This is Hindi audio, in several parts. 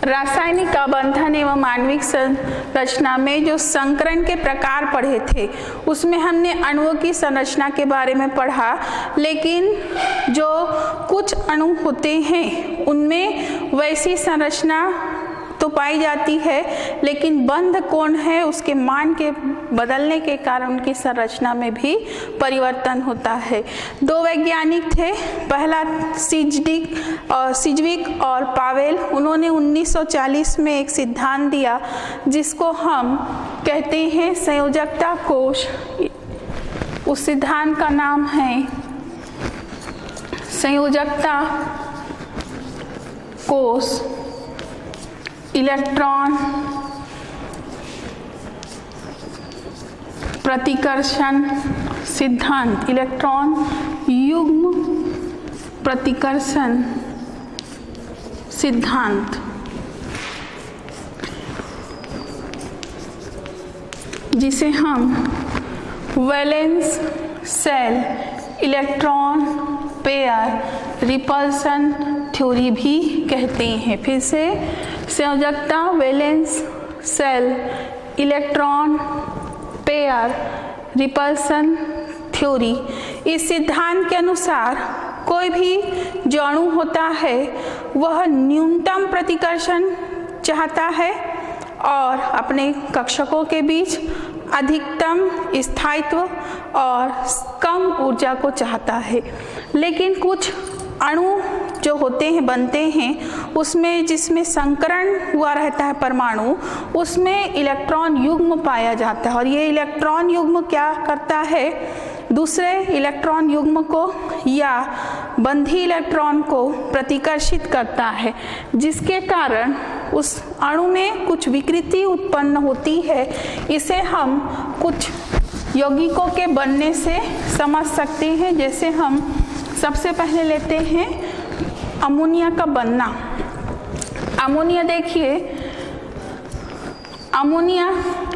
रासायनिक आबंधन एवं आणविक संरचना में जो संकरण के प्रकार पढ़े थे उसमें हमने अणुओं की संरचना के बारे में पढ़ा, लेकिन जो कुछ अणु होते हैं उनमें वैसी संरचना तो पाई जाती है, लेकिन बंध कोण है उसके मान के बदलने के कारण उनकी संरचना में भी परिवर्तन होता है। दो वैज्ञानिक थे, पहला सिज्विक और पावेल। उन्होंने 1940 में एक सिद्धांत दिया जिसको हम कहते हैं संयोजकता कोश। उस सिद्धांत का नाम है संयोजकता कोश इलेक्ट्रॉन प्रतिकर्षण सिद्धांत, इलेक्ट्रॉन युग्म प्रतिकर्षण सिद्धांत, जिसे हम valence shell electron pair repulsion theory भी कहते हैं। फिर से संयोजकता valence shell electron pair repulsion theory. इस सिद्धांत के अनुसार कोई भी जो अणु होता है वह न्यूनतम प्रतिकर्षण चाहता है और अपने कक्षकों के बीच अधिकतम स्थायित्व और कम ऊर्जा को चाहता है। लेकिन कुछ अणु जो होते हैं बनते हैं उसमें जिसमें संकरण हुआ रहता है परमाणु, उसमें इलेक्ट्रॉन युग्म पाया जाता है और ये इलेक्ट्रॉन युग्म क्या करता है, दूसरे इलेक्ट्रॉन युग्म को या बंधी इलेक्ट्रॉन को प्रतिकर्षित करता है, जिसके कारण उस अणु में कुछ विकृति उत्पन्न होती है। इसे हम कुछ यौगिकों के बनने से समझ सकते हैं। जैसे हम सबसे पहले लेते हैं अमोनिया का बनना। अमोनिया देखिए, अमोनिया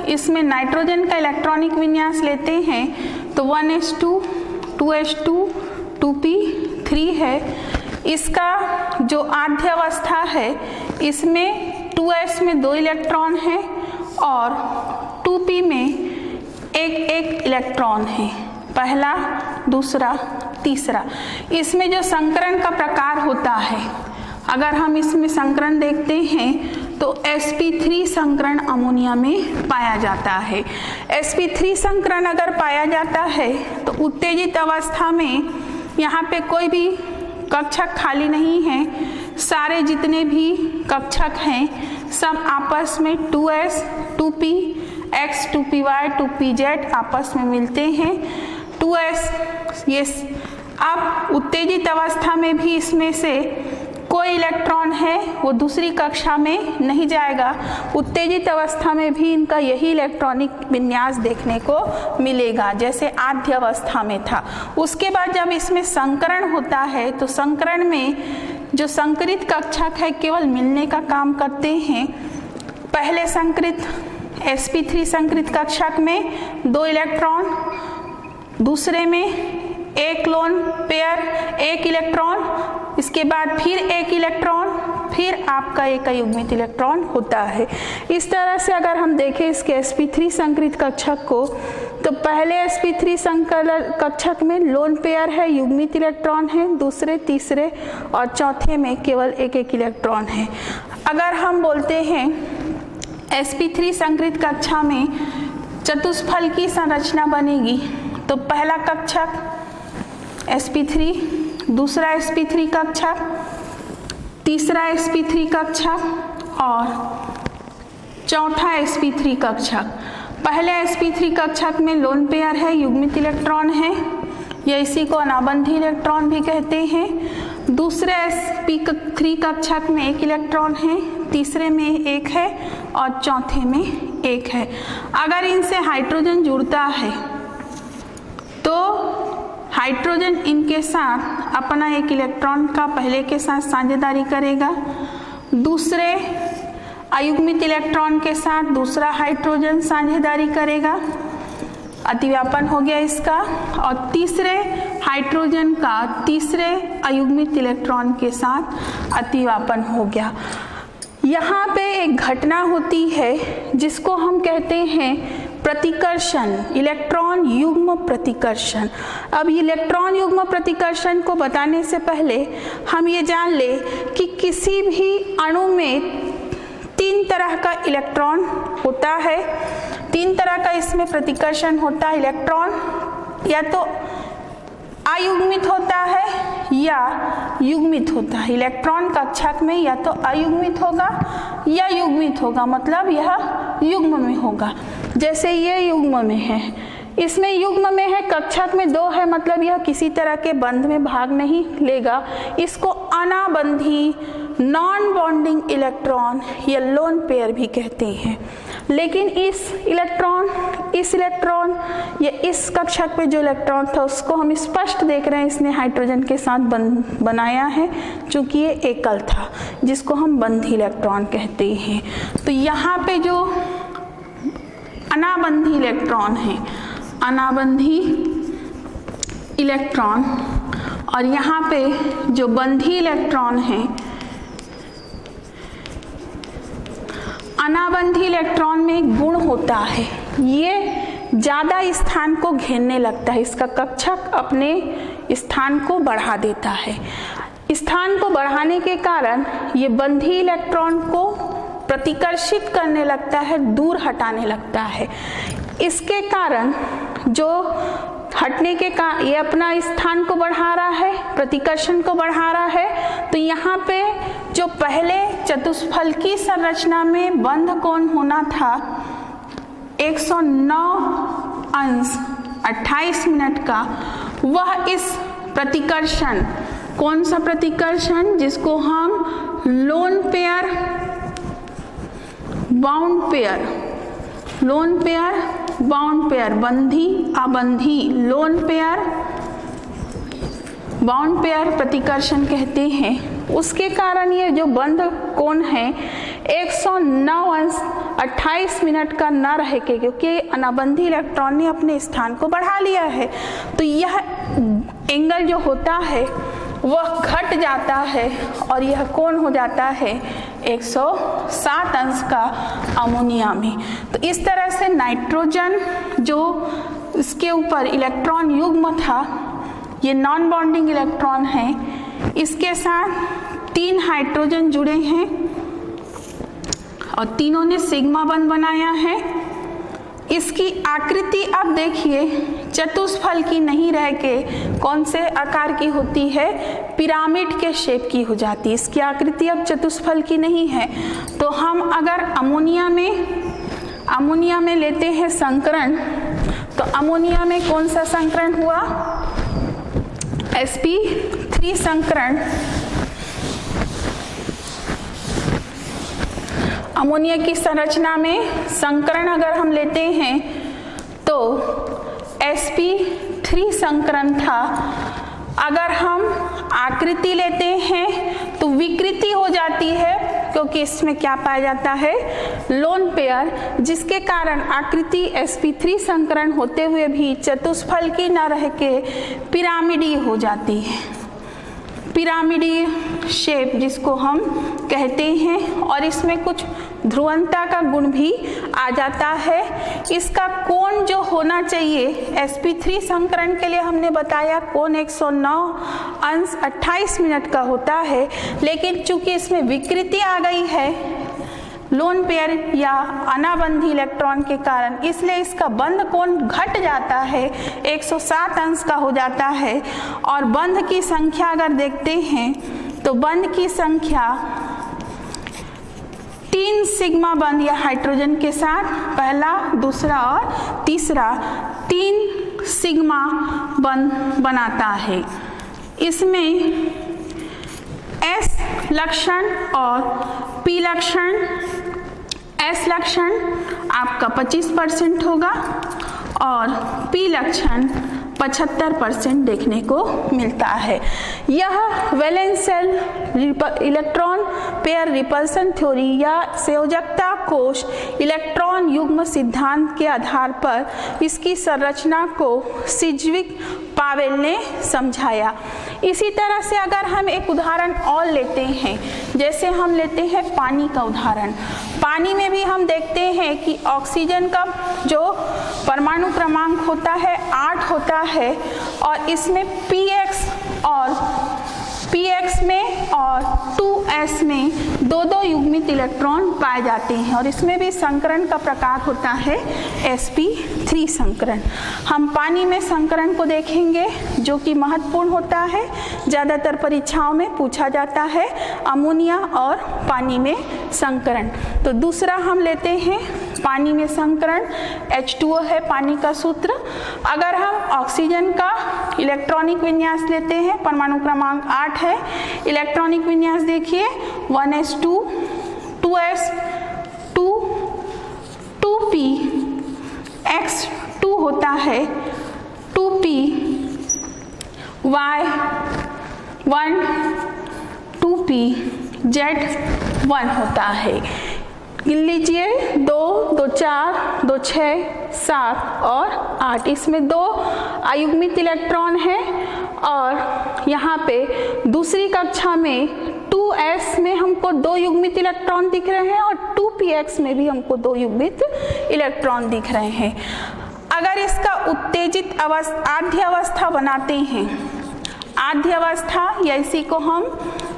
इसमें नाइट्रोजन का इलेक्ट्रॉनिक विन्यास लेते हैं तो 1s2 2s2 2p3 है। इसका जो आद्य अवस्था है इसमें 2s में 2 इलेक्ट्रॉन है और 2p में एक इलेक्ट्रॉन है, पहला दूसरा तीसरा। इसमें जो संकरण का प्रकार होता है, अगर हम इसमें संकरण देखते हैं तो sp3 संकरण अमोनिया में पाया जाता है। sp3 संकरण अगर पाया जाता है तो उत्तेजित अवस्था में यहाँ पे कोई भी कक्षक खाली नहीं है, सारे जितने भी कक्षक हैं सब आपस में 2s 2p x 2py 2pz आपस में मिलते हैं। 2s ये अब उत्तेजित अवस्था में भी इसमें से कोई इलेक्ट्रॉन है वो दूसरी कक्षा में नहीं जाएगा। उत्तेजित अवस्था में भी इनका यही इलेक्ट्रॉनिक विन्यास देखने को मिलेगा जैसे आद्य अवस्था में था। उसके बाद जब इसमें संकरण होता है तो संकरण में जो संकरित कक्षक है केवल मिलने का काम करते हैं। पहले संकरित sp3 संकरित कक्षक में 2 इलेक्ट्रॉन, दूसरे में एक लोन पेयर 1 इलेक्ट्रॉन, इसके बाद फिर 1 इलेक्ट्रॉन, फिर आपका एक अयुग्मित इलेक्ट्रॉन होता है। इस तरह से अगर हम देखें इसके sp3 संकरित कक्षक को तो पहले sp3 संकलन कक्षक में लोन पेयर है, युग्मित इलेक्ट्रॉन है, दूसरे तीसरे और चौथे में केवल एक इलेक्ट्रॉन है। अगर हम बोलते हैं sp3 संकरित कक्षा में चतुष्फल की संरचना बनेगी तो पहला कक्षक sp3, दूसरा sp3 कक्षक, तीसरा sp3 कक्षक और चौथा sp3 कक्षक। पहले sp3 कक्षक में लोन पेयर है, युग्मित इलेक्ट्रॉन है, या इसी को अनाबंधी इलेक्ट्रॉन भी कहते हैं। दूसरे sp3 कक्षक में 1 इलेक्ट्रॉन है, तीसरे में 1 है और चौथे में 1 है। अगर इनसे हाइड्रोजन जुड़ता है तो हाइड्रोजन इनके साथ अपना 1 इलेक्ट्रॉन का पहले के साथ साझेदारी करेगा, दूसरे अयुग्मित इलेक्ट्रॉन के साथ दूसरा हाइड्रोजन साझेदारी करेगा, अतिव्यापन हो गया इसका, और तीसरे हाइड्रोजन का तीसरे अयुग्मित इलेक्ट्रॉन के साथ अतिव्यापन हो गया। यहाँ पे एक घटना होती है जिसको हम कहते हैं प्रतिकर्षण, इलेक्ट्रॉन युग्म प्रतिकर्षण। अब इलेक्ट्रॉन युग्म प्रतिकर्षण को बताने से पहले हम ये जान ले कि किसी भी अणु में 3 तरह का इलेक्ट्रॉन होता है, 3 तरह का इसमें प्रतिकर्षण होता है। इलेक्ट्रॉन या तो अयुग्मित होता है या युग्मित होता है। इलेक्ट्रॉन कक्षक में या तो अयुग्मित होगा या युग्मित होगा, मतलब यह युग्म में होगा। जैसे ये युग्म में है, इसमें युग्म में है, कक्षक में 2 है, मतलब यह किसी तरह के बंध में भाग नहीं लेगा। इसको अनाबंधी, नॉन बॉन्डिंग इलेक्ट्रॉन या लोन पेयर भी कहते हैं। लेकिन इस इलेक्ट्रॉन या इस कक्षक पे जो इलेक्ट्रॉन था उसको हम स्पष्ट देख रहे हैं, इसने हाइड्रोजन के साथ बनाया है, चूंकि ये एकल था, जिसको हम बंधी इलेक्ट्रॉन कहते हैं। तो यहाँ पे जो अनाबंधी इलेक्ट्रॉन है, अनाबंधी इलेक्ट्रॉन, और यहाँ पे जो बंधी इलेक्ट्रॉन है, अनाबंधी इलेक्ट्रॉन में एक गुण होता है, ये ज़्यादा स्थान को घेरने लगता है, इसका कक्षक अपने स्थान को बढ़ा देता है। स्थान को बढ़ाने के कारण ये बंधी इलेक्ट्रॉन को प्रतिकर्षित करने लगता है, दूर हटाने लगता है। इसके कारण जो हटने के कारण ये अपना स्थान को बढ़ा रहा है, प्रतिकर्षण को बढ़ा रहा है। तो यहाँ पे जो पहले चतुष्फलकी संरचना में बंध कोण होना था 109 अंश 28 मिनट का, वह इस प्रतिकर्षण, कौन सा प्रतिकर्षण, जिसको हम lone pair, bound pair, lone pair, bound pair, बंधी अबंधी, लोन पेयर, बाउंड पेयर प्रतिकर्षण कहते हैं। उसके कारण ये जो बंध कोण है 109 अंश 28 मिनट का न रह के, क्योंकि अनाबंधी इलेक्ट्रॉन ने अपने स्थान को बढ़ा लिया है, तो यह एंगल जो होता है वह घट जाता है और यह कोण हो जाता है 107 अंश का अमोनिया में। तो इस तरह से नाइट्रोजन जो इसके ऊपर इलेक्ट्रॉन युग्म था, ये नॉन बॉन्डिंग इलेक्ट्रॉन है, इसके साथ 3 हाइड्रोजन जुड़े हैं और तीनों ने सिग्मा बंध बनाया है। इसकी आकृति अब देखिए चतुष्फल की नहीं रह के कौन से आकार की होती है, पिरामिड के शेप की हो जाती है। इसकी आकृति अब चतुष्फल की नहीं है। तो हम अगर अमोनिया में लेते हैं संकरण, तो अमोनिया में कौन सा संकरण हुआ, sp3 संकरण। अमोनिया की संरचना में संकरण अगर हम लेते हैं तो sp3 संकरण था। अगर हम आकृति लेते हैं तो विकृति हो जाती है, क्योंकि इसमें क्या पाया जाता है, लोन पेयर, जिसके कारण आकृति sp3 संकरण होते हुए भी चतुष्फल की न रह के पिरामिडीय हो जाती है, पिरामिडीय शेप जिसको हम कहते हैं। और इसमें कुछ ध्रुवंता का गुण भी आ जाता है। इसका कोण जो होना चाहिए sp3 संकरण के लिए हमने बताया कोण 109 अंश 28 मिनट का होता है, लेकिन चूंकि इसमें विकृति आ गई है लोन पेयर या अनाबंधी इलेक्ट्रॉन के कारण, इसलिए इसका बंध कोण घट जाता है, 107 अंश का हो जाता है। और बंध की संख्या अगर देखते हैं तो बंध की संख्या 3 सिग्मा बंध या हाइड्रोजन के साथ, पहला, दूसरा और तीसरा 3 सिग्मा बंध बनाता है। इसमें S लक्षण और P लक्षण, S लक्षण आपका 25% होगा और P लक्षण 75% देखने को मिलता है। यह valence shell electron pair repulsion theory या संयोजकता कोश इलेक्ट्रॉन युग्म सिद्धांत के आधार पर इसकी संरचना को सिज्विक पावेल ने समझाया। इसी तरह से अगर हम एक उदाहरण और लेते हैं, जैसे हम लेते हैं पानी का उदाहरण। पानी में भी हम देखते हैं कि ऑक्सीजन का जो परमाणु क्रमांक होता है 8 होता है, और इसमें px में और 2s में दो युग्मित इलेक्ट्रॉन पाए जाते हैं, और इसमें भी संकरण का प्रकार होता है sp3 संकरण। हम पानी में संकरण को देखेंगे जो कि महत्वपूर्ण होता है, ज़्यादातर परीक्षाओं में पूछा जाता है अमोनिया और पानी में संकरण। तो दूसरा हम लेते हैं पानी में संकरण, H2O है पानी का सूत्र। अगर हम ऑक्सीजन का इलेक्ट्रॉनिक विन्यास लेते हैं, परमाणु क्रमांक 8 है, इलेक्ट्रॉनिक विन्यास देखिए 1s2 2s 2 2p x2 होता है 2p y 1 2p z1 होता है। गिन लीजिए 2 2 4 2 6 7 और 8, इसमें 2 अयुग्मित इलेक्ट्रॉन है, और यहाँ पे दूसरी कक्षा में 2s में हमको 2 युग्मित इलेक्ट्रॉन दिख रहे हैं, और 2px में भी हमको 2 युग्मित इलेक्ट्रॉन दिख रहे हैं। अगर इसका उत्तेजित आद्य अवस्था बनाते हैं, आद्य अवस्था या इसी को हम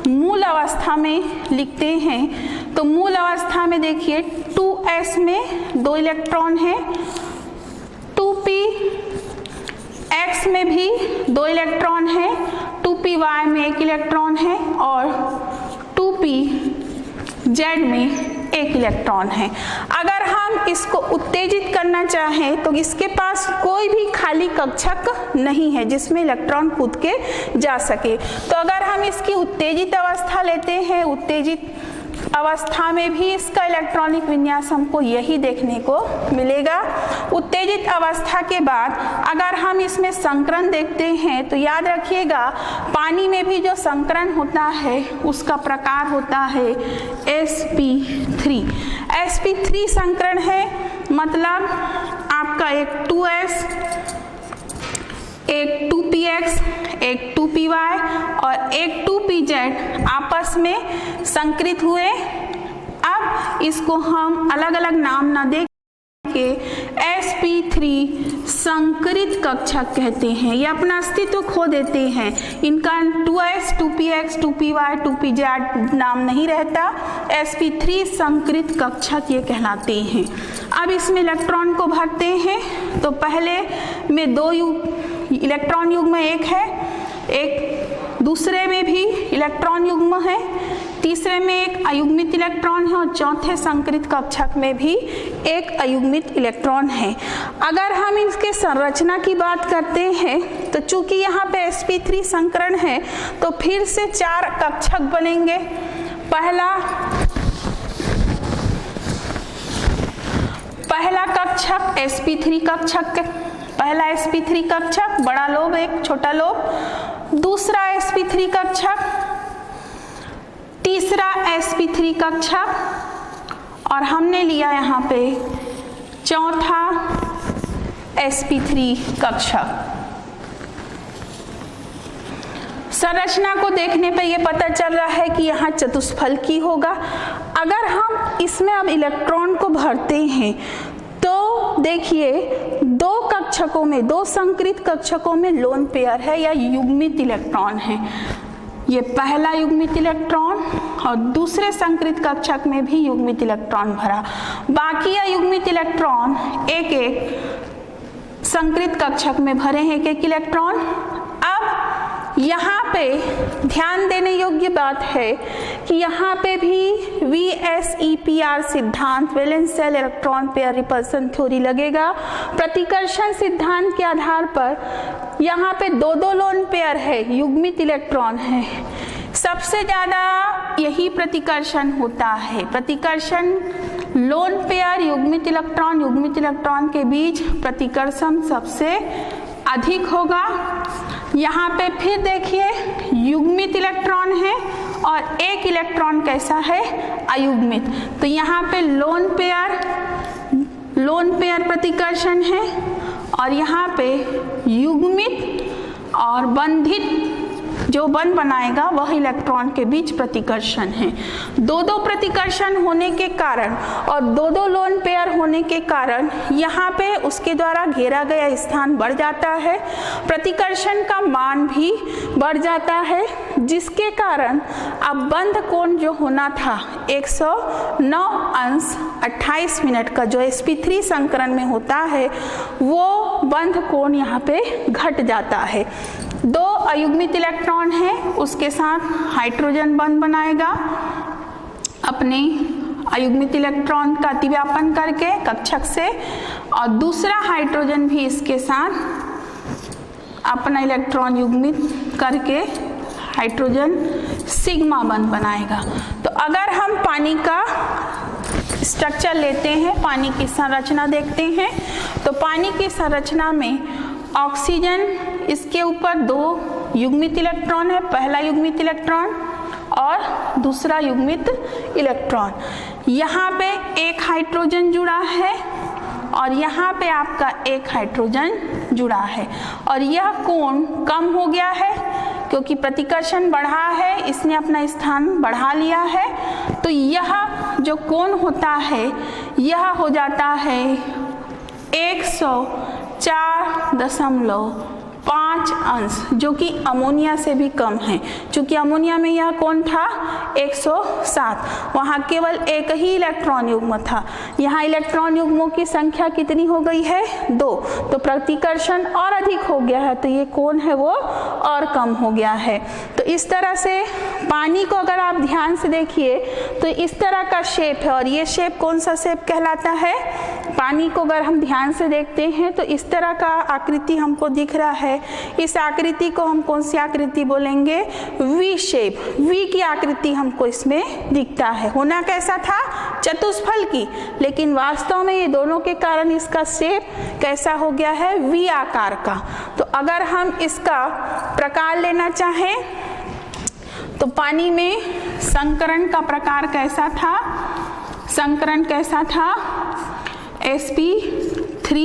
मूल अवस्था में लिखते हैं, तो मूल अवस्था में देखिए 2s में 2 इलेक्ट्रॉन है, 2p x में भी 2 इलेक्ट्रॉन है, 2py में 1 इलेक्ट्रॉन है, और 2p z में 1 इलेक्ट्रॉन है। अगर हम इसको उत्तेजित करना चाहें तो इसके पास कोई भी खाली कक्षक नहीं है जिसमें इलेक्ट्रॉन कूद के जा सके। तो अगर हम इसकी उत्तेजित अवस्था लेते हैं, उत्तेजित अवस्था में भी इसका इलेक्ट्रॉनिक विन्यास हमको यही देखने को मिलेगा। उत्तेजित अवस्था के बाद अगर हम इसमें संकरण देखते हैं तो याद रखिएगा पानी में भी जो संकरण होता है उसका प्रकार होता है sp3। sp3 संकरण है, मतलब आपका एक 2s, एक 2px, एक 2py और एक 2pz आपस में संकृत हुए। अब इसको हम अलग अलग नाम ना दे के sp3 संकरित कक्षक कहते हैं, ये अपना अस्तित्व खो देते हैं। इनका 2s, 2px, 2py, 2pz नाम नहीं रहता, sp3 संकरित कक्षक ये कहलाते हैं। अब इसमें इलेक्ट्रॉन को भरते हैं तो पहले में 2 इलेक्ट्रॉन युग्म 1 है, एक दूसरे में भी इलेक्ट्रॉन युग्म है, तीसरे में एक अयुग्मित इलेक्ट्रॉन है, और चौथे संकरित कक्षक में भी एक अयुग्मित इलेक्ट्रॉन है। अगर हम इसके संरचना की बात करते हैं तो चूंकि यहाँ पे sp3 संकरण है तो फिर से 4 कक्षक बनेंगे। पहला कक्षक sp3 कक्षक, पहला sp3 कक्षक, बड़ा लोब एक छोटा लोब, दूसरा sp3 कक्षक, तीसरा sp3 कक्षक, और हमने लिया यहाँ पे चौथा sp3 कक्षक। संरचना को देखने पे ये पता चल रहा है कि यहाँ चतुष्फलकी होगा। अगर हम इसमें अब इलेक्ट्रॉन को भरते हैं तो देखिए 2 कक्षकों में, 2 संकरित कक्षकों में लोन पेयर है या युग्मित इलेक्ट्रॉन है। ये पहला युग्मित इलेक्ट्रॉन और दूसरे संकरित कक्षक में भी युग्मित इलेक्ट्रॉन भरा, बाकी अयुग्मित इलेक्ट्रॉन एक एक संकरित कक्षक में भरे हैं, एक एक इलेक्ट्रॉन। अब यहाँ पे ध्यान देने योग्य बात है कि यहाँ पे भी VSEPR सिद्धांत, valence shell electron pair repulsion theory लगेगा। प्रतिकर्षण सिद्धांत के आधार पर यहाँ पे 2-2 लोन पेयर है, युग्मित इलेक्ट्रॉन है। सबसे ज़्यादा यही प्रतिकर्षण होता है, प्रतिकर्षण लोन पेयर युग्मित इलेक्ट्रॉन के बीच प्रतिकर्षण सबसे अधिक होगा। यहाँ पे फिर देखिए युग्मित इलेक्ट्रॉन है और एक इलेक्ट्रॉन कैसा है, अयुग्मित। तो यहाँ पे लोन पेयर प्रतिकर्षण है और यहाँ पे युग्मित और बंधित जो बंध बनाएगा वह इलेक्ट्रॉन के बीच प्रतिकर्षण है। दो दो प्रतिकर्षण होने के कारण और दो दो लोन पेयर होने के कारण यहाँ पे उसके द्वारा घेरा गया स्थान बढ़ जाता है, प्रतिकर्षण का मान भी बढ़ जाता है, जिसके कारण अब बंध कोण जो होना था 109 अंश 28 मिनट का जो sp3 संकरण में होता है वो बंध कोण यहाँ पे घट जाता है। दो अयुग्मित इलेक्ट्रॉन है उसके साथ हाइड्रोजन बंध बनाएगा अपने अयुग्मित इलेक्ट्रॉन का अतिव्यापन करके कक्षक से, और दूसरा हाइड्रोजन भी इसके साथ अपना इलेक्ट्रॉन युग्मित करके हाइड्रोजन सिग्मा बंध बनाएगा। तो अगर हम पानी का स्ट्रक्चर लेते हैं, पानी की संरचना देखते हैं, तो पानी की संरचना में ऑक्सीजन इसके ऊपर दो युग्मित इलेक्ट्रॉन है, पहला युग्मित इलेक्ट्रॉन और दूसरा युग्मित इलेक्ट्रॉन। यहाँ पे एक हाइड्रोजन जुड़ा है और यहाँ पे आपका एक हाइड्रोजन जुड़ा है, और यह कोण कम हो गया है क्योंकि प्रतिकर्षण बढ़ा है, इसने अपना स्थान बढ़ा लिया है। तो यह जो कोण होता है यह हो जाता है 104.5 अंश, जो कि अमोनिया से भी कम है। चूंकि अमोनिया में यह कोण था 107, वहाँ केवल एक ही इलेक्ट्रॉन युग्म था, यहाँ इलेक्ट्रॉन युग्मों की संख्या कितनी हो गई है 2, तो प्रतिकर्षण और अधिक हो गया है, तो ये कोण है वो और कम हो गया है। तो इस तरह से पानी को अगर आप ध्यान से देखिए तो इस तरह का शेप है, और ये शेप कौन सा शेप कहलाता है? पानी को अगर हम ध्यान से देखते हैं तो इस तरह का आकृति हमको दिख रहा है। इस आकृति को हम कौन सी आकृति बोलेंगे? वी शेप, वी की आकृति हमको इसमें दिखता है। होना कैसा था? चतुष्फल की, लेकिन वास्तव में ये दोनों के कारण इसका शेप कैसा हो गया है? वी आकार का। तो अगर हम इसका प्रकार लेना चाहें तो पानी में संकरण का प्रकार कैसा था? संकरण कैसा था? sp3।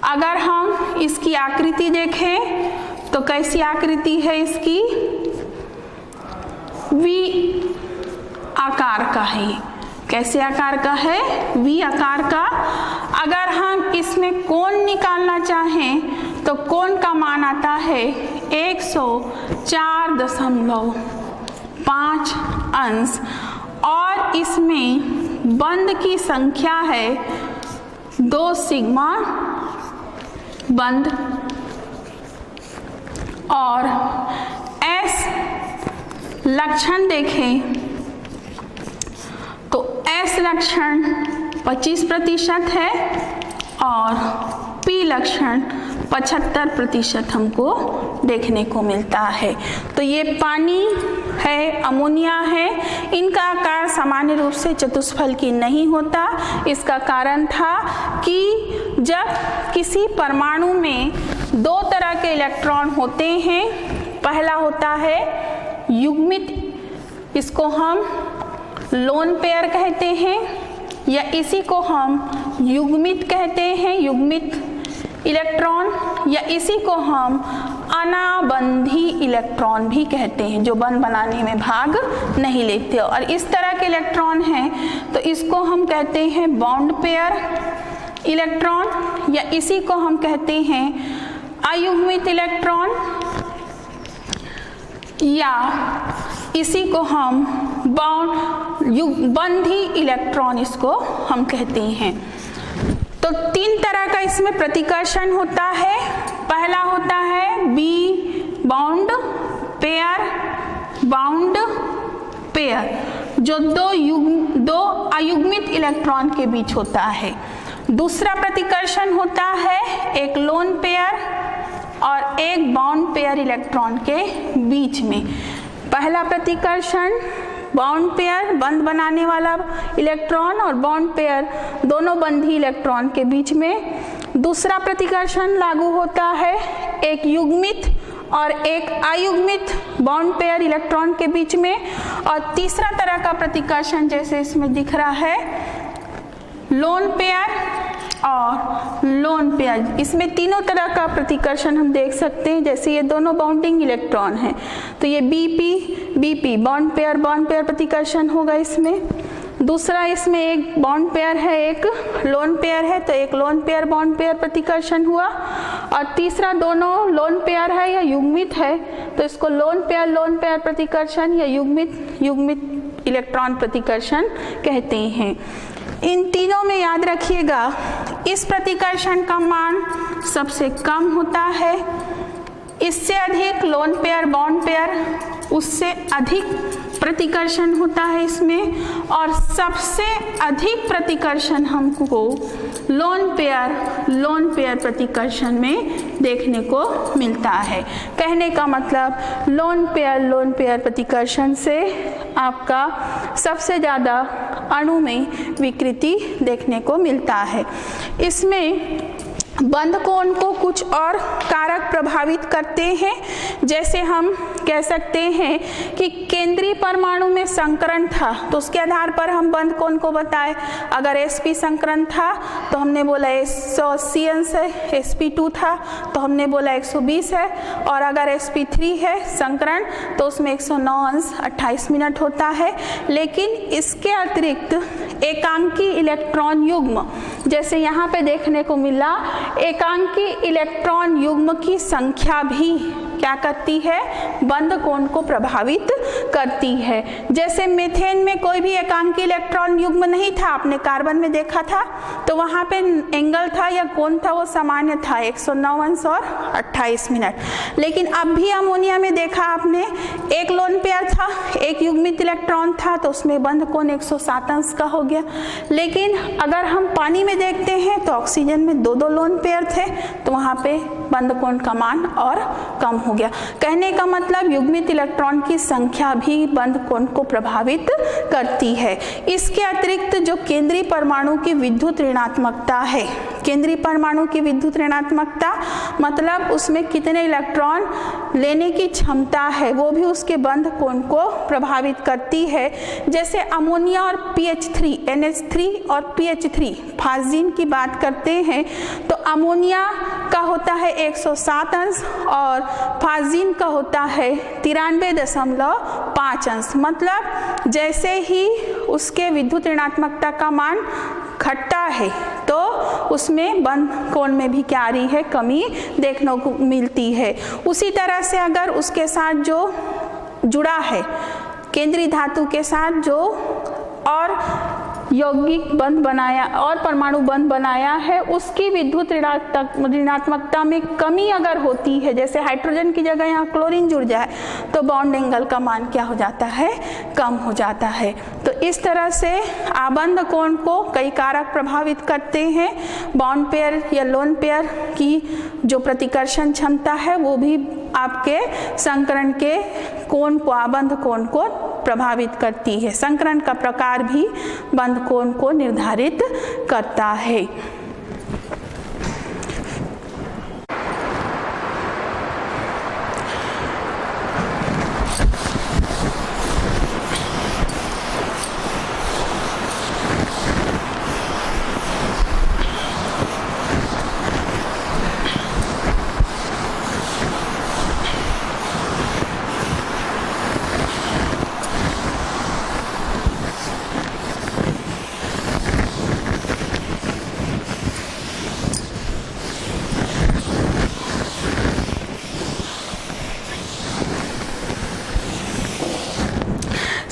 अगर हम इसकी आकृति देखें तो कैसी आकृति है इसकी? वी आकार का है। कैसे आकार का है? वी आकार का। अगर हम इसमें कोण निकालना चाहें तो कोण का मान आता है 104.5 अंश, और इसमें बंध की संख्या है 2 सिग्मा बंध, और S लक्षण देखें तो S लक्षण 25% है और P लक्षण 75% हमको देखने को मिलता है। तो ये पानी है, अमोनिया है, इनका आकार सामान्य रूप से चतुष्फल की नहीं होता। इसका कारण था कि जब किसी परमाणु में 2 तरह के इलेक्ट्रॉन होते हैं, पहला होता है युग्मित, इसको हम लोन पेयर कहते हैं, या इसी को हम युग्मित कहते हैं, युग्मित इलेक्ट्रॉन, या इसी को हम अनाबंधी इलेक्ट्रॉन भी कहते हैं, जो बंध बनाने में भाग नहीं लेते। और इस तरह के इलेक्ट्रॉन हैं तो इसको हम कहते हैं बॉन्ड पेयर इलेक्ट्रॉन, या इसी को हम कहते हैं अयुग्मित इलेक्ट्रॉन, या इसी को हम बंधी इलेक्ट्रॉन इसको हम कहते हैं। तो 3 तरह का इसमें प्रतिकर्षण होता है। पहला होता है बी बाउंड पेयर, जो दो अयुग्मित इलेक्ट्रॉन के बीच होता है। दूसरा प्रतिकर्षण होता है एक लोन पेयर और एक बाउंड पेयर इलेक्ट्रॉन के बीच में। पहला प्रतिकर्षण बाउंड पेयर, बंध बनाने वाला इलेक्ट्रॉन, और बाउंड पेयर दोनों बंधी इलेक्ट्रॉन के बीच में। दूसरा प्रतिकर्षण लागू होता है एक युग्मित और एक अयुग्मित बाउंड पेयर इलेक्ट्रॉन के बीच में। और तीसरा तरह का प्रतिकर्षण जैसे इसमें दिख रहा है लोन पेयर और लोन पेयर। इसमें तीनों तरह का प्रतिकर्षण हम देख सकते हैं। जैसे ये दोनों बाउंडिंग इलेक्ट्रॉन हैं तो ये BP बॉन्ड पेयर प्रतिकर्षण होगा इसमें। दूसरा इसमें एक बॉन्ड पेयर है, एक लोन पेयर है, तो एक लोन पेयर बॉन्ड पेयर प्रतिकर्षण हुआ। और तीसरा दोनों लोन पेयर है या युग्मित है तो इसको लोन पेयर प्रतिकर्षण या युग्मित इलेक्ट्रॉन प्रतिकर्षण कहते हैं। इन तीनों में याद रखिएगा इस प्रतिकर्षण का मान सबसे कम होता है, इससे अधिक लोन पेयर बॉन्ड पेयर उससे अधिक प्रतिकर्षण होता है इसमें, और सबसे अधिक प्रतिकर्षण हमको लोन पेयर प्रतिकर्षण में देखने को मिलता है। कहने का मतलब लोन पेयर प्रतिकर्षण से आपका सबसे ज़्यादा अणु में विकृति देखने को मिलता है। इसमें बंध कोण को कुछ और कारक प्रभावित करते हैं। जैसे हम कह सकते हैं कि केंद्रीय परमाणु में संकरण था तो उसके आधार पर हम बंध कोण को बताए। अगर sp संकरण था तो हमने बोला 180 अंश है, sp2 था तो हमने बोला 120 है, और अगर sp3 है संकरण तो उसमें 109 अंश 28 मिनट होता है। लेकिन इसके अतिरिक्त एकांकी इलेक्ट्रॉन युग्म, जैसे यहाँ पे देखने को मिला, एकांकी इलेक्ट्रॉन युग्म की संख्या भी क्या करती है, बंध कोण को प्रभावित करती है। जैसे मीथेन में कोई भी एकांकी इलेक्ट्रॉन युग्म नहीं था, आपने कार्बन में देखा था तो वहां पे एंगल था या कोण था वो सामान्य था 109 अंश और 28 मिनट। लेकिन अब भी अमोनिया में देखा आपने, एक लोन पेयर था, एक युग्मित इलेक्ट्रॉन था तो उसमें बंध कोण 107 अंश का हो गया। लेकिन अगर हम पानी में देखते हैं तो ऑक्सीजन में दो लोन पेयर थे तो वहां पे बंध कोण का मान और कम हो गया। कहने का मतलब युग्मित इलेक्ट्रॉन की संख्या भी बंध कोण को प्रभावित करती है। इसके अतिरिक्त जो केंद्रीय परमाणु की विद्युत ऋणात्मकता है, केंद्रीय परमाणु की विद्युत ऋणात्मकता मतलब उसमें कितने इलेक्ट्रॉन लेने की क्षमता है, वो भी उसके बंध कोण को प्रभावित करती है। जैसे अमोनिया और PH3 NH3 और PH3 फास्जीन की बात करते हैं तो अमोनिया का होता है 107 अंश और फास्जीन का होता है 93.5 अंश। मतलब जैसे ही उसके विद्युत ऋणात्मकता का मान घटता है तो उसमें बंध कोण में भी क्या आ रही है, कमी देखने को मिलती है। उसी तरह से अगर उसके साथ जो जुड़ा है केंद्रीय धातु के साथ जो और यौगिक बंध बनाया और परमाणु बंध बनाया है उसकी विद्युत ऋणात्मकता में कमी अगर होती है, जैसे हाइड्रोजन की जगह यहाँ क्लोरीन जुड़ जाए तो बॉन्ड एंगल का मान क्या हो जाता है, कम हो जाता है। तो इस तरह से आबंध कोण को कई कारक प्रभावित करते हैं। बॉन्ड पेयर या लोन पेयर की जो प्रतिकर्षण क्षमता है वो भी आपके संकरण के कोण को, आबंध कोण को प्रभावित करती है। संकरण का प्रकार भी बंध कोण को निर्धारित करता है।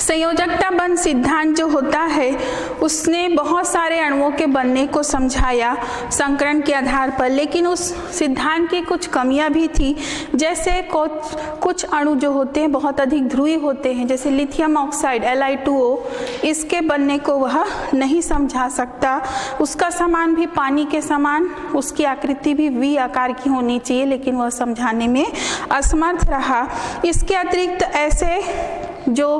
संयोजकता बंध सिद्धांत जो होता है उसने बहुत सारे अणुओं के बनने को समझाया संकरण के आधार पर, लेकिन उस सिद्धांत की कुछ कमियां भी थी। जैसे कुछ अणु जो होते हैं बहुत अधिक ध्रुवीय होते हैं, जैसे लिथियम ऑक्साइड Li2O, इसके बनने को वह नहीं समझा सकता। उसका समान भी पानी के समान, उसकी आकृति भी V आकार की होनी चाहिए, लेकिन वह समझाने में असमर्थ रहा। इसके अतिरिक्त ऐसे जो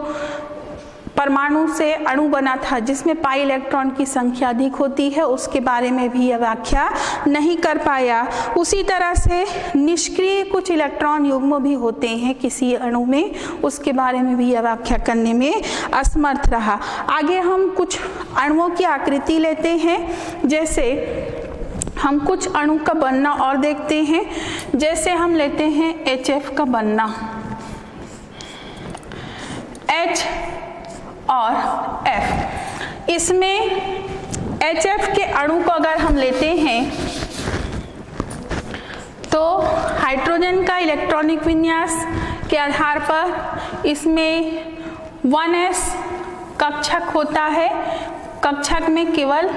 परमाणु से अणु बना था जिसमें पाई इलेक्ट्रॉन की संख्या अधिक होती है, उसके बारे में भी यह व्याख्या नहीं कर पाया। उसी तरह से निष्क्रिय कुछ इलेक्ट्रॉन युग्म भी होते हैं किसी अणु में, उसके बारे में भी यह व्याख्या करने में असमर्थ रहा। आगे हम कुछ अणुओं की आकृति लेते हैं। जैसे हम कुछ अणु का बनना और देखते हैं। जैसे हम लेते हैं HF का बनना, H और F। इसमें HF के अणु को अगर हम लेते हैं तो हाइड्रोजन का इलेक्ट्रॉनिक विन्यास के आधार पर इसमें 1s कक्षक होता है। कक्षक में केवल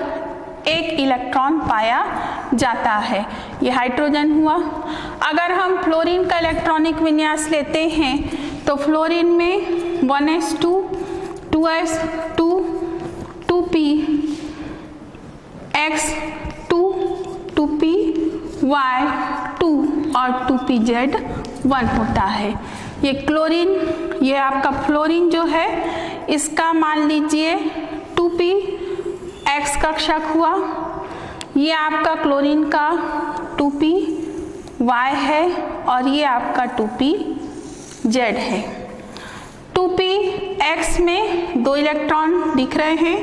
एक इलेक्ट्रॉन पाया जाता है, ये हाइड्रोजन हुआ। अगर हम फ्लोरीन का इलेक्ट्रॉनिक विन्यास लेते हैं तो फ्लोरीन में 1s2 2s2 2p x2 2p y2 और 2pz1 होता है। ये क्लोरीन, ये आपका फ्लोरीन जो है इसका मान लीजिए 2p x कक्षक हुआ। ये आपका क्लोरीन का 2p y है और ये आपका 2p z है। 2p x में 2 इलेक्ट्रॉन दिख रहे हैं,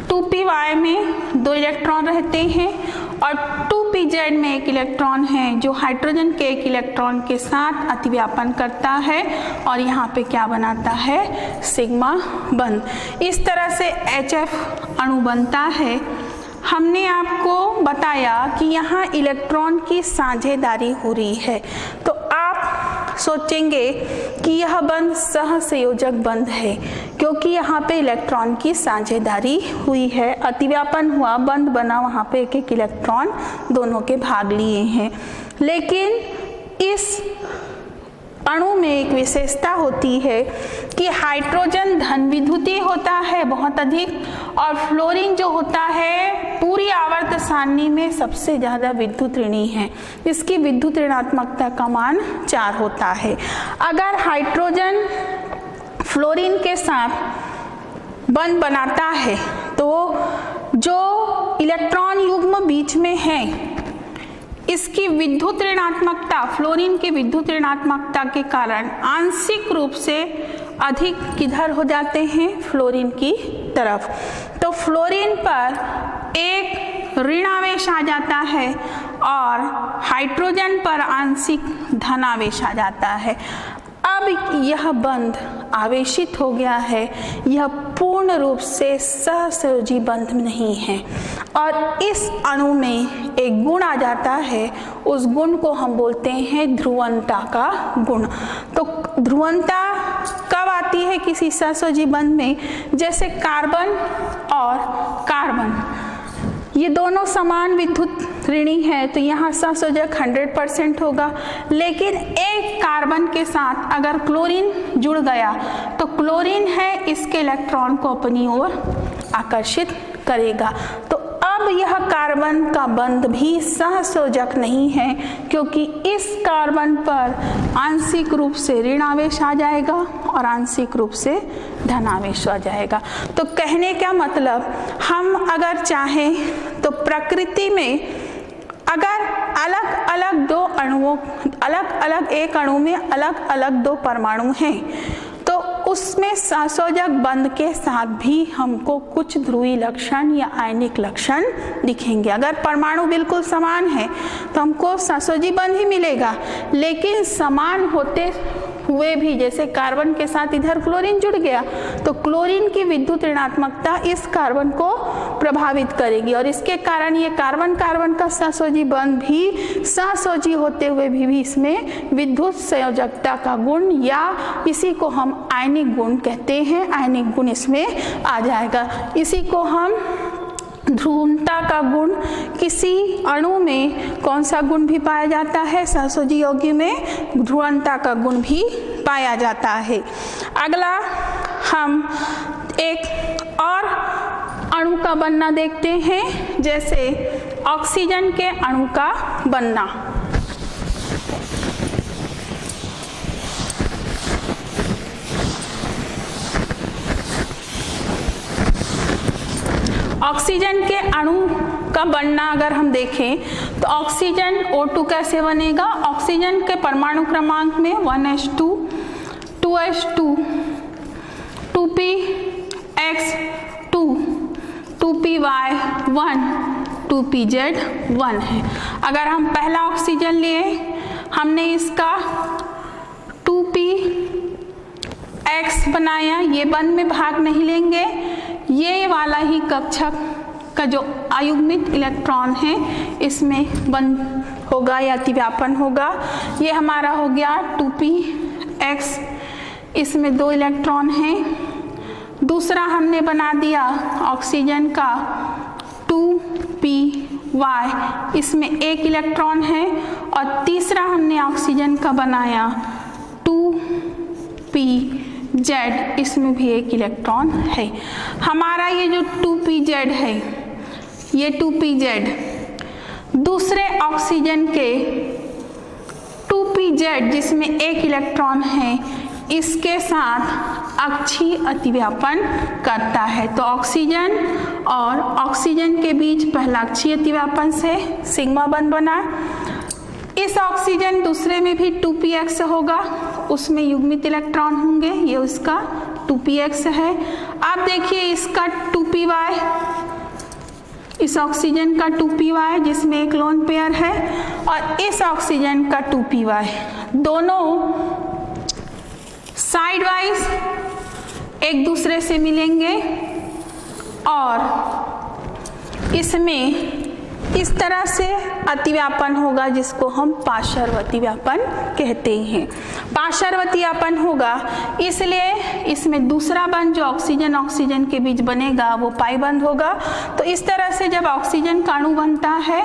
2p y में 2 इलेक्ट्रॉन रहते हैं और 2p z में 1 इलेक्ट्रॉन है जो हाइड्रोजन के 1 इलेक्ट्रॉन के साथ अतिव्यापन करता है और यहाँ पे क्या बनाता है, सिग्मा बंध। इस तरह से HF अणु बनता है। हमने आपको बताया कि यहाँ इलेक्ट्रॉन की साझेदारी हो रही है, तो आप सोचेंगे कि यह बंध सहसंयोजक बंध है क्योंकि यहाँ पे इलेक्ट्रॉन की साझेदारी हुई है, अतिव्यापन हुआ, बंध बना, वहाँ पे एक एक इलेक्ट्रॉन दोनों के भाग लिए हैं। लेकिन इस अणु में एक विशेषता होती है कि हाइड्रोजन धन विद्युतीय होता है बहुत अधिक, और फ्लोरीन जो होता है पूरी आवर्त सारणी में सबसे ज्यादा विद्युत ऋणी है। इसकी विद्युत ऋणात्मकता का मान 4 होता है। अगर हाइड्रोजन फ्लोरीन के साथ बंध बनाता है तो जो इलेक्ट्रॉन युग्म बीच में है इसकी विद्युत ऋणात्मकता, फ्लोरीन की विद्युत ऋणात्मकता के कारण आंशिक रूप से अधिक किधर हो जाते हैं, फ्लोरीन की तरफ। तो फ्लोरीन पर एक ऋण आवेश आ जाता है और हाइड्रोजन पर आंशिक धन आवेश आ जाता है। अब यह बंध आवेशित हो गया है, यह पूर्ण रूप से सहसंयोजी बंध नहीं है और इस अणु में एक गुण आ जाता है, उस गुण को हम बोलते हैं ध्रुवणता का गुण। तो ध्रुवणता कब आती है किसी सहसंयोजी बंध में, जैसे कार्बन और कार्बन ये दोनों समान विद्युत ऋणी है तो यहाँ सहसंयोजक 100% होगा। लेकिन एक कार्बन के साथ अगर क्लोरीन जुड़ गया तो क्लोरीन है इसके इलेक्ट्रॉन को अपनी ओर आकर्षित करेगा। तो अब यह कार्बन का बंध भी सहसंयोजक नहीं है क्योंकि इस कार्बन पर आंशिक रूप से ऋण आवेश आ जाएगा और आंशिक रूप से धन आवेश आ जाएगा। तो कहने का मतलब, हम अगर चाहें तो प्रकृति में अगर अलग अलग 2 अणुओं, अलग अलग एक अणु में अलग अलग 2 परमाणु हैं तो उसमें सहसंयोजक बंध के साथ भी हमको कुछ ध्रुवीय लक्षण या आयनिक लक्षण दिखेंगे। अगर परमाणु बिल्कुल समान है तो हमको सहसंयोजी बंध ही मिलेगा, लेकिन समान होते हुए भी जैसे कार्बन के साथ इधर क्लोरीन जुड़ गया तो क्लोरीन की विद्युत ऋणात्मकता इस कार्बन को प्रभावित करेगी और इसके कारण ये कार्बन कार्बन का सहसंयोजी बंध भी सहसंयोजी होते हुए भी इसमें विद्युत संयोजकता का गुण या इसी को हम आयनिक गुण कहते हैं, आयनिक गुण इसमें आ जाएगा। इसी को हम ध्रुवणता का गुण, किसी अणु में कौन सा गुण भी पाया जाता है, सहसंयोजी यौगिक में ध्रुवणता का गुण भी पाया जाता है। अगला हम एक और अणु का बनना देखते हैं, जैसे ऑक्सीजन के अणु का बनना। ऑक्सीजन के अणु का बनना अगर हम देखें तो ऑक्सीजन O2 कैसे बनेगा, ऑक्सीजन के परमाणु क्रमांक में 1s2 2s2 2px2 2py1 2pZ1 है। अगर हम पहला ऑक्सीजन लिए, हमने इसका 2px बनाया, ये बंध में भाग नहीं लेंगे, ये वाला ही कक्षक का जो अयुग्मित इलेक्ट्रॉन है इसमें बंध होगा या अतिव्यापन होगा। ये हमारा हो गया 2px, इसमें 2 इलेक्ट्रॉन हैं। दूसरा हमने बना दिया ऑक्सीजन का 2py, इसमें 1 इलेक्ट्रॉन है। और तीसरा हमने ऑक्सीजन का बनाया 2pz, इसमें भी 1 इलेक्ट्रॉन है। हमारा ये जो 2pz है, ये 2pz दूसरे ऑक्सीजन के 2pz जिसमें 1 इलेक्ट्रॉन है, इसके साथ अक्षीय अतिव्यापन करता है। तो ऑक्सीजन और ऑक्सीजन के बीच पहला अक्षीय अतिव्यापन से सिग्मा बंध बना। इस ऑक्सीजन दूसरे में भी 2px होगा, उसमें युग्मित इलेक्ट्रॉन होंगे, ये उसका 2px है। अब देखिए इसका 2py, इस ऑक्सीजन का 2py जिसमें 1 लोन पेयर है, और इस ऑक्सीजन का 2py, दोनों साइड वाइज एक दूसरे से मिलेंगे और इसमें इस तरह से अतिव्यापन होगा जिसको हम पार्श्व अतिव्यापन कहते हैं। पार्श्व अतिव्यापन होगा, इसलिए इसमें दूसरा बंध जो ऑक्सीजन ऑक्सीजन के बीच बनेगा वो पाई बंध होगा। तो इस तरह से जब ऑक्सीजन का अणु बनता है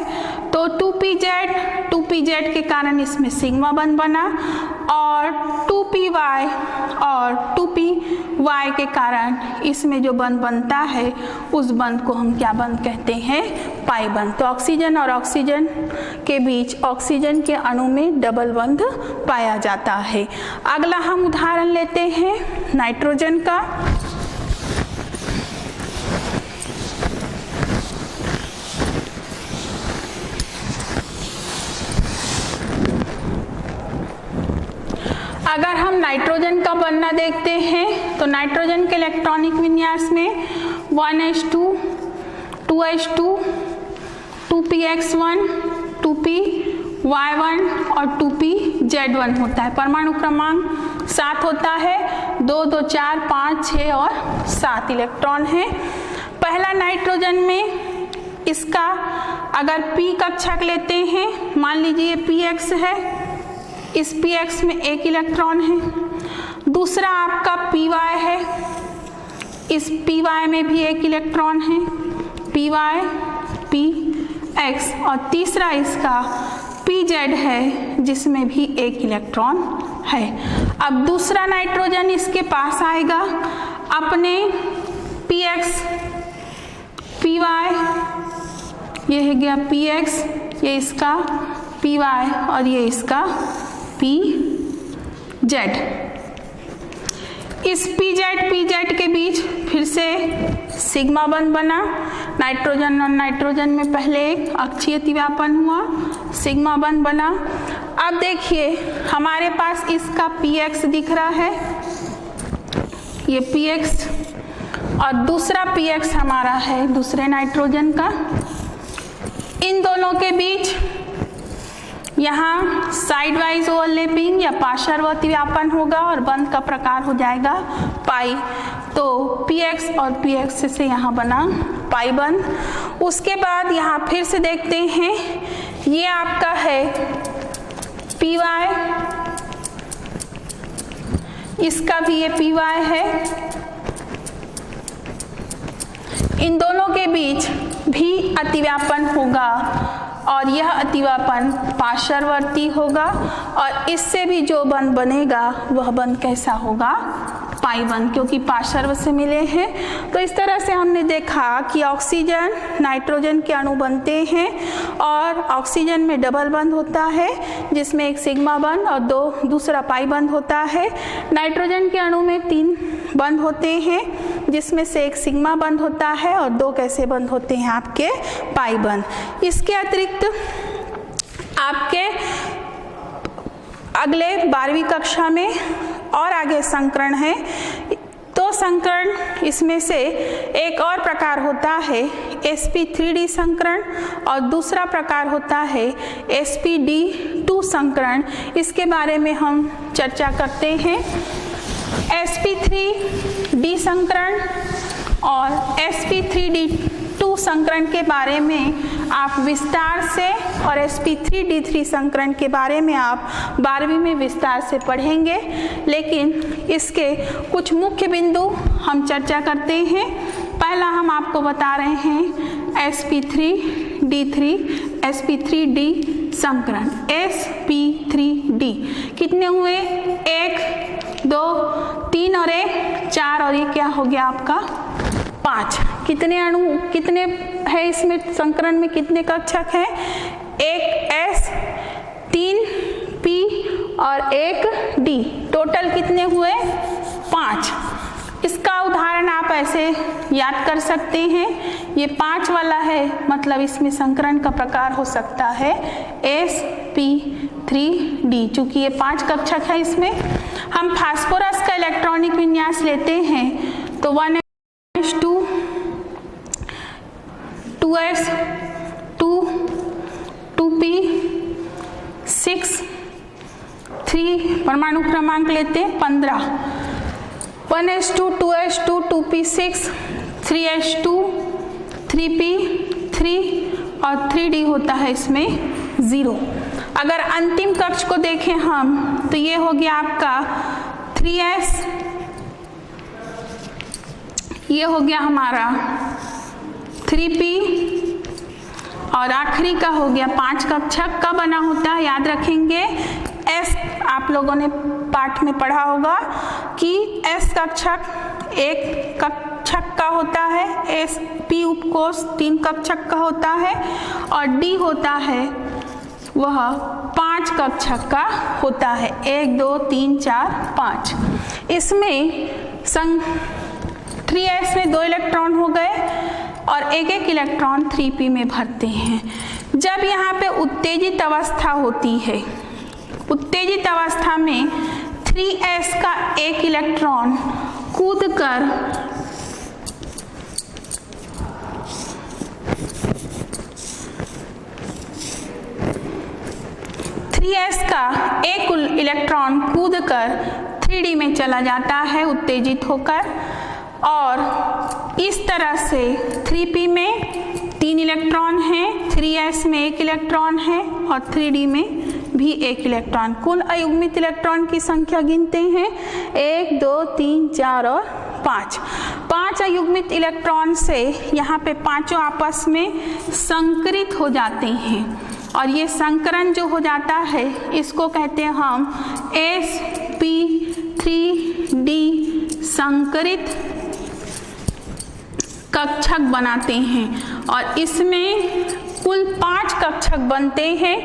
तो 2pz के कारण इसमें सिग्मा बंध बना, और 2py और 2py के कारण इसमें जो बंध बनता है उस बंध को हम क्या बंध कहते हैं? पाई बंध। तो ऑक्सीजन और ऑक्सीजन के बीच ऑक्सीजन के अणु में डबल बंध पाया जाता है। अगला हम उदाहरण लेते हैं नाइट्रोजन का। अगर हम नाइट्रोजन का बनना देखते हैं तो नाइट्रोजन के इलेक्ट्रॉनिक विन्यास में 1s2, 2s2, 2px1, 2py1 और 2pz1 होता है। परमाणु क्रमांक 7 होता है, 2, 2, 4, 5, 6 और 7 इलेक्ट्रॉन हैं। पहला नाइट्रोजन में इसका अगर p कक्षक लेते हैं, मान लीजिए px है, इस px में 1 इलेक्ट्रॉन है। दूसरा आपका py है, इस py में भी 1 इलेक्ट्रॉन है, py, px, और तीसरा इसका pz है जिसमें भी 1 इलेक्ट्रॉन है। अब दूसरा नाइट्रोजन इसके पास आएगा, अपने px, py, ये है गया px, ये इसका py और ये इसका pz। इस pz के बीच फिर से सिग्मा बंध बना। नाइट्रोजन और नाइट्रोजन में पहले एक अक्षीय अतिव्यापन हुआ, सिग्मा बंध बना। अब देखिए हमारे पास इसका px दिख रहा है, ये px, और दूसरा px हमारा है दूसरे नाइट्रोजन का। इन दोनों के बीच यहाँ साइड वाइज ओवरलैपिंग या पार्श्व अतिव्यापन होगा और बंध का प्रकार हो जाएगा पाई। तो px और px से यहाँ बना पाई बंध। उसके बाद यहाँ फिर से देखते हैं, ये आपका है py, इसका भी ये py है। इन दोनों के बीच भी अतिव्यापन होगा और यह अतिव्यापन पार्श्ववर्ती होगा, और इससे भी जो बंध बनेगा वह बंध कैसा होगा? पाई बंध, क्योंकि पार्श्व से मिले हैं। तो इस तरह से हमने देखा कि ऑक्सीजन नाइट्रोजन के अणु बनते हैं और ऑक्सीजन में डबल बंध होता है जिसमें एक सिग्मा बंध और दूसरा पाई बंध होता है। नाइट्रोजन के अणु में 3 बंध होते हैं जिसमें से एक सिग्मा बंध होता है और 2 कैसे बंध होते हैं? आपके पाई बंध। इसके अतिरिक्त आपके अगले 12वीं कक्षा में और आगे संकरण है, तो दो संकरण इसमें से एक और प्रकार होता है sp3d संकरण और दूसरा प्रकार होता है sp2d संकरण। इसके बारे में हम चर्चा करते हैं। sp3d संकरण और sp3d2 संकरण के बारे में आप विस्तार से और sp3d3 संकरण के बारे में आप 12वीं में विस्तार से पढ़ेंगे, लेकिन इसके कुछ मुख्य बिंदु हम चर्चा करते हैं। पहला हम आपको बता रहे हैं sp3d3 sp3d संकरण। sp3d कितने हुए? 1 2 3 और 1 4 और ये क्या हो गया आपका 5। कितने अणु कितने है इसमें? संकरण में कितने कक्षक है? एक s 3 p और एक d, टोटल कितने हुए? 5। इसका उदाहरण आप ऐसे याद कर सकते हैं, ये 5 वाला है मतलब इसमें संकरण का प्रकार हो सकता है sp3d। चूंकि ये 5 कक्षक है, इसमें हम फास्फोरस का इलेक्ट्रॉनिक विन्यास लेते हैं तो 1s2 2s 2 2p 6 3 परमाणु क्रमांक लेते हैं 15। 1s2 2s2 2p6 3s2 3p 3 और 3d होता है इसमें 0। अगर अंतिम कक्ष को देखें हम तो ये हो गया आपका 3s, ये हो गया हमारा 3p और आखिरी का हो गया 5 कक्षक का बना होता है। याद रखेंगे s, आप लोगों ने पाठ में पढ़ा होगा कि s कक्षक एक कक्षक का होता है, s p उपकोष 3 कक्षक का होता है और d होता है वह 5 कक्षक का होता है। 1 2 3 4 5। इसमें 3s में 2 इलेक्ट्रॉन हो गए और एक एक इलेक्ट्रॉन 3p में भरते हैं। जब यहाँ पे उत्तेजित अवस्था होती है, उत्तेजित अवस्था में 3s का एक इलेक्ट्रॉन कूदकर इलेक्ट्रॉन कूदकर 3d में चला जाता है उत्तेजित होकर, और इस तरह से 3p में 3 इलेक्ट्रॉन हैं, 3s में 1 इलेक्ट्रॉन है और 3d में भी 1 इलेक्ट्रॉन। कुल अयुग्मित इलेक्ट्रॉन की संख्या गिनते हैं 1 2 3 4 और 5। 5 अयुग्मित इलेक्ट्रॉन से यहाँ पे पांचों आपस में संकरित हो जाते हैं और ये संकरण जो हो जाता है इसको कहते हैं हम sp3d संकरित कक्षक बनाते हैं और इसमें कुल 5 कक्षक बनते हैं।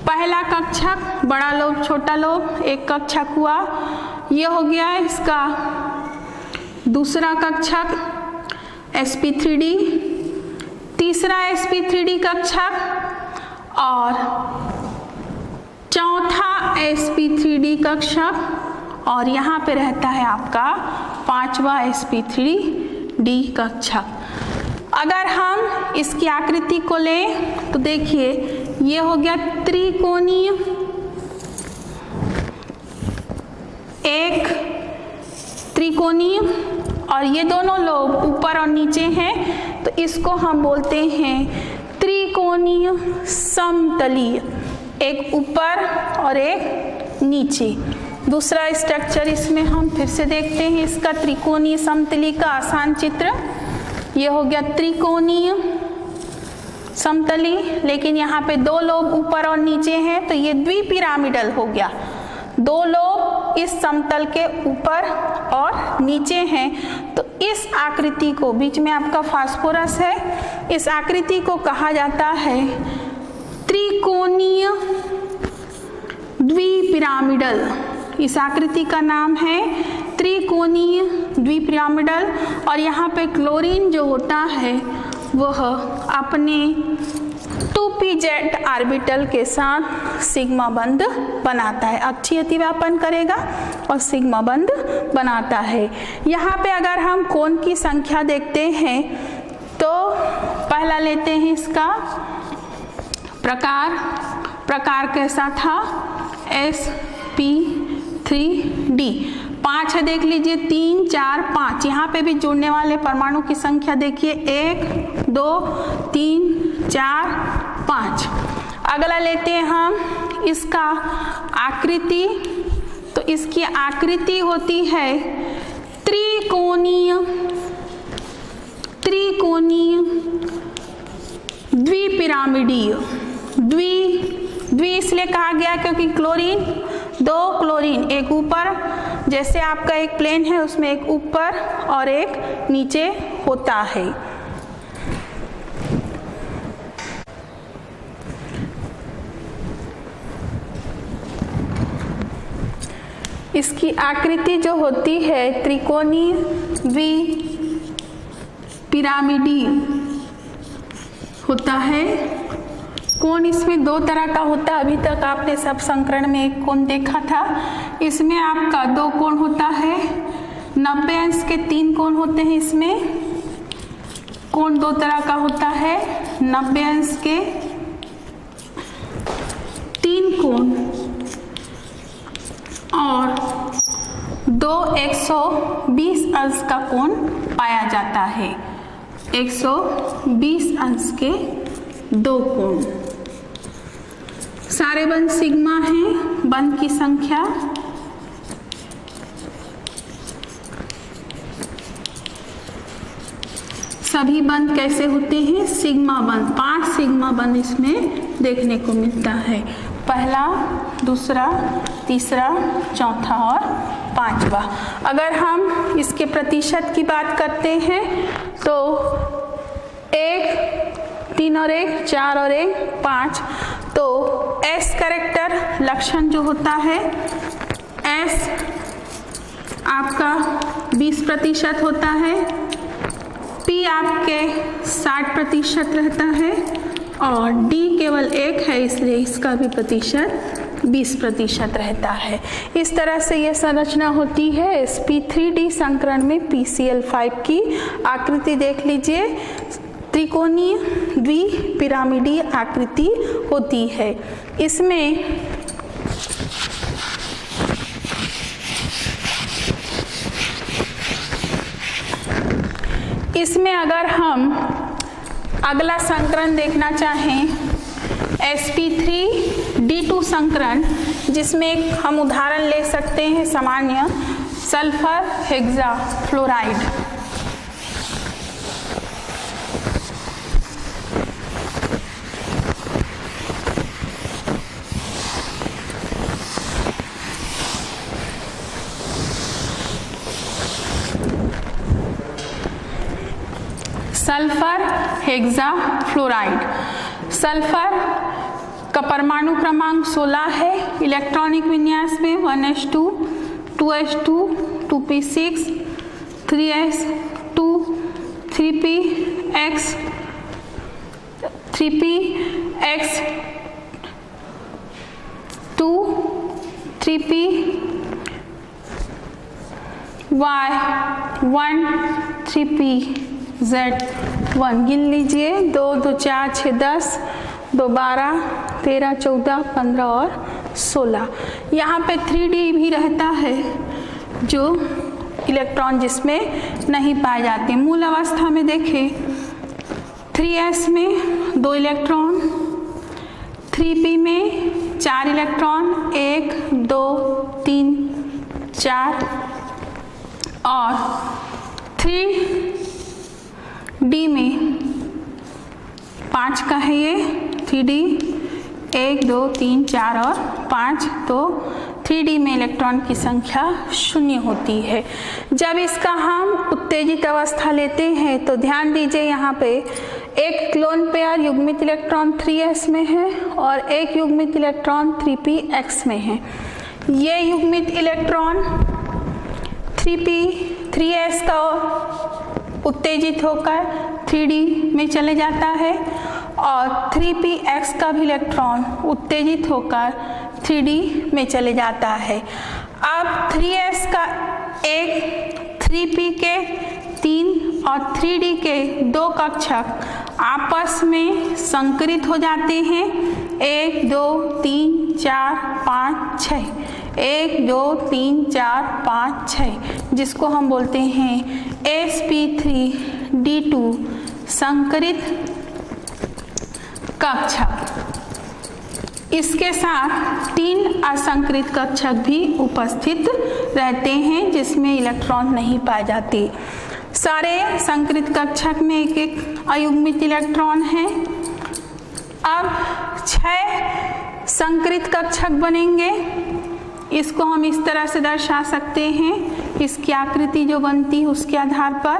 पहला कक्षक बड़ा लोब छोटा लोब एक कक्षक हुआ, ये हो गया इसका दूसरा कक्षक sp3d, तीसरा sp3d कक्षक और चौथा sp3d कक्षक और यहाँ पे रहता है आपका 5वां sp3d कक्षक। अगर हम इसकी आकृति को लें तो देखिए ये हो गया त्रिकोणीय, एक त्रिकोणीय और ये दोनों लोब ऊपर और नीचे हैं तो इसको हम बोलते हैं त्रिकोणीय समतलीय, एक ऊपर और एक नीचे। दूसरा स्ट्रक्चर इसमें हम फिर से देखते हैं इसका त्रिकोणीय समतली का आसान चित्र। ये हो गया त्रिकोणीय समतली, लेकिन यहाँ पे 2 लोब ऊपर और नीचे हैं तो ये द्विपिरामिडल हो गया। 2 लोब इस समतल के ऊपर और नीचे हैं तो इस आकृति को, बीच में आपका फास्फोरस है, इस आकृति को कहा जाता है त्रिकोणीय द्विपिरामिडल। इस आकृति का नाम है त्रिकोणीय द्विपिरामिडल और यहाँ पे क्लोरीन जो होता है वह अपने 2pz ऑर्बिटल के साथ सिग्मा बंध बनाता है, अच्छी अतिव्यापन करेगा और सिग्मा बंध बनाता है। यहाँ पे अगर हम कोण की संख्या देखते हैं तो पहला लेते हैं इसका प्रकार कैसा था, sp3d 5 है, देख लीजिए 3 4 5, यहाँ पे भी जुड़ने वाले परमाणु की संख्या देखिए 1 2 3 4 5। अगला लेते हैं हम इसका आकृति, तो इसकी आकृति होती है त्रिकोणीय द्विपिरामिडीय। द्वि इसलिए कहा गया क्योंकि क्लोरीन, 2 क्लोरीन, एक ऊपर, जैसे आपका एक प्लेन है उसमें एक ऊपर और एक नीचे होता है। इसकी आकृति जो होती है त्रिकोणीय द्विपिरामिडीय होता है। कोण इसमें 2 तरह का होता है, अभी तक आपने सब संकरण में एक कोण देखा था, इसमें आपका 2 कोण होता है, 90 अंश के 3 कोण होते हैं। इसमें कोण 2 तरह का होता है, 90 अंश के 3 कोण और 2 120 अंश का कोण पाया जाता है। 120 अंश के 2 कोण। सारे बंध सिग्मा हैं, बंध की संख्या सभी बंध कैसे होते हैं, सिग्मा बंध। 5 सिग्मा बंध इसमें देखने को मिलता है, पहला, दूसरा, तीसरा, चौथा और 5वां। अगर हम इसके प्रतिशत की बात करते हैं तो 1 3 और 1 4 और 1 5, तो S कैरेक्टर लक्षण जो होता है, S आपका 20% होता है, P आपके 60% रहता है और D केवल 1 है इसलिए इसका भी प्रतिशत 20% रहता है। इस तरह से यह संरचना होती है sp3d संकरण में PCl5 की। आकृति देख लीजिए, त्रिकोणीय द्विपिरामिडीय आकृति होती है। इसमें अगर हम अगला संकरण देखना चाहें sp3d2 संकरण, जिसमें हम उदाहरण ले सकते हैं सामान्य sulphur hexafluoride. Sulphur hexafluoride, sulphur का परमाणु क्रमांक 16 है, इलेक्ट्रॉनिक विन्यास में 1s2 2s2 2p6 3s2 3px 2 3py1 3pz1। गिन लीजिए, 2 2 4 6 10 2 12 13 14 15 और 16। यहाँ पे 3d भी रहता है जो इलेक्ट्रॉन जिसमें नहीं पाए जाते। मूल अवस्था में देखें 3s में 2 इलेक्ट्रॉन, 3p में 4 इलेक्ट्रॉन, 1 2 3 4 और 3d में 5 का है ये 3d, 1 2 3 4 और 5, तो 3d में इलेक्ट्रॉन की संख्या 0 होती है। जब इसका हम उत्तेजित अवस्था लेते हैं तो ध्यान दीजिए, यहाँ पे एक क्लोन पेयर युग्मित इलेक्ट्रॉन 3s में है और एक युग्मित इलेक्ट्रॉन 3px में है। ये युग्मित इलेक्ट्रॉन 3s का उत्तेजित होकर 3d में चले जाता है और 3px का भी इलेक्ट्रॉन उत्तेजित होकर 3d में चले जाता है। अब 3s का एक 3p के 3 और 3d के 2 कक्षक आपस में संकरित हो जाते हैं। 1 2 3 4 5 6, 1 2 3 4 5 6, जिसको हम बोलते हैं sp3d2 संकरित कक्षक। इसके साथ 3 असंकरित कक्षक भी उपस्थित रहते हैं जिसमें इलेक्ट्रॉन नहीं पाए जाते। सारे संकरित कक्षक में एक एक अयुग्मित इलेक्ट्रॉन है। अब 6 संकरित कक्षक बनेंगे। इसको हम इस तरह से दर्शा सकते हैं, इसकी आकृति जो बनती है उसके आधार पर।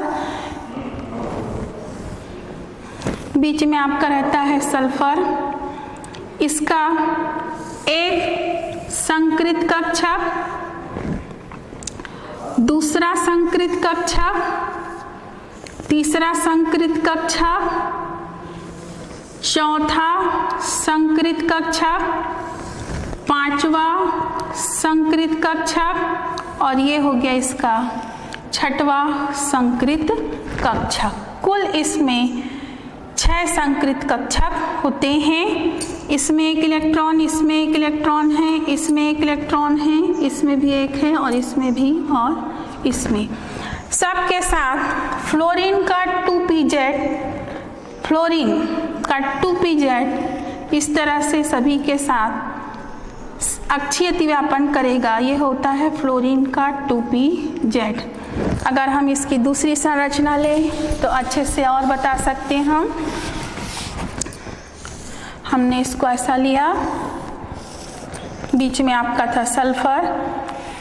बीच में आपका रहता है सल्फर, इसका एक संकरित कक्षक, दूसरा संकरित कक्षक, तीसरा संकरित कक्षक, चौथा संकरित कक्षक, पांचवा संकरित कक्षक और ये हो गया इसका 6वां संकरित कक्षक। कुल इसमें 6 संकरित कक्षक होते हैं। इसमें एक इलेक्ट्रॉन, इसमें एक इलेक्ट्रॉन है, इसमें एक इलेक्ट्रॉन है, इसमें भी एक है और इसमें भी और इसमें। सबके साथ फ्लोरीन का 2pz, फ्लोरीन का 2pz इस तरह से सभी के साथ अक्षीय अतिव्यापन करेगा। ये होता है फ्लोरीन का 2pz। अगर हम इसकी दूसरी संरचना लें तो अच्छे से और बता सकते हैं हमने इसको ऐसा लिया, बीच में आपका था सल्फर,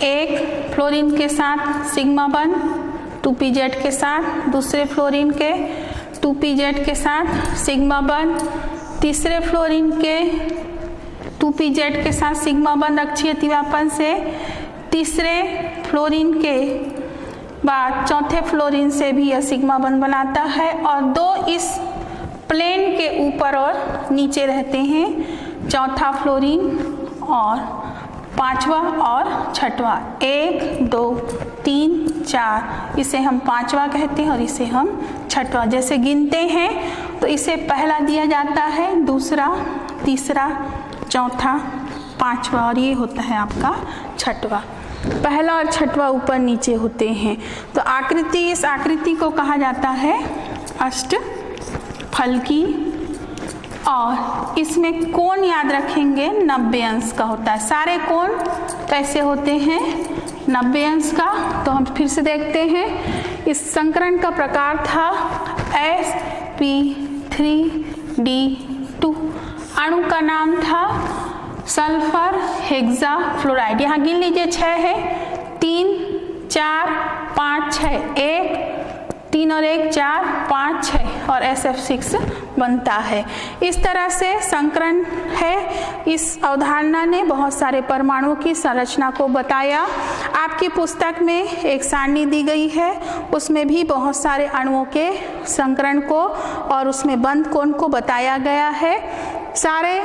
एक फ्लोरीन के साथ सिग्मा बंध 2pz के साथ, दूसरे फ्लोरीन के 2pz के साथ सिग्मा बंध, तीसरे फ्लोरीन के 2pz के साथ सिग्मा बंध अक्षीय अतिव्यापन से, तीसरे फ्लोरीन के बाद चौथे फ्लोरीन से भी यह सिग्मा बंध बनाता है और 2 इस प्लेन के ऊपर और नीचे रहते हैं, चौथा फ्लोरीन और 5वां और 6वां। 1 2 3 4, इसे हम 5वां कहते हैं और इसे हम 6वां। जैसे गिनते हैं तो इसे पहला दिया जाता है, दूसरा, तीसरा, चौथा, 5वां और ये होता है आपका 6वां। पहला और 6वां ऊपर नीचे होते हैं। तो आकृति, इस आकृति को कहा जाता है अष्टफलकी और इसमें कोण याद रखेंगे 90 अंश का होता है। सारे कोण कैसे होते हैं? 90 अंश का। तो हम फिर से देखते हैं, इस संकरण का प्रकार था sp3d2, अणु का नाम था सल्फर हेक्सा फ्लोराइड। यहाँ गिन लीजिए 6 है, 3 4 5 6, 1 3 और 1 4 5 6 और SF6 बनता है। इस तरह से संकरण है। इस अवधारणा ने बहुत सारे परमाणुओं की संरचना को बताया। आपकी पुस्तक में एक सारणी दी गई है, उसमें भी बहुत सारे अणुओं के संकरण को और उसमें बंध कोण को बताया गया है। सारे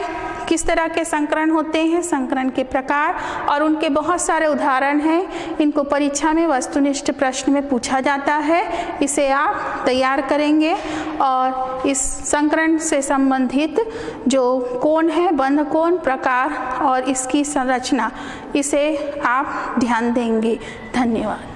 किस तरह के संकरण होते हैं, संकरण के प्रकार और उनके बहुत सारे उदाहरण हैं। इनको परीक्षा में वस्तुनिष्ठ प्रश्न में पूछा जाता है। इसे आप तैयार करेंगे और इस संकरण से संबंधित जो कोण है, बंध कोण, प्रकार और इसकी संरचना, इसे आप ध्यान देंगे। धन्यवाद।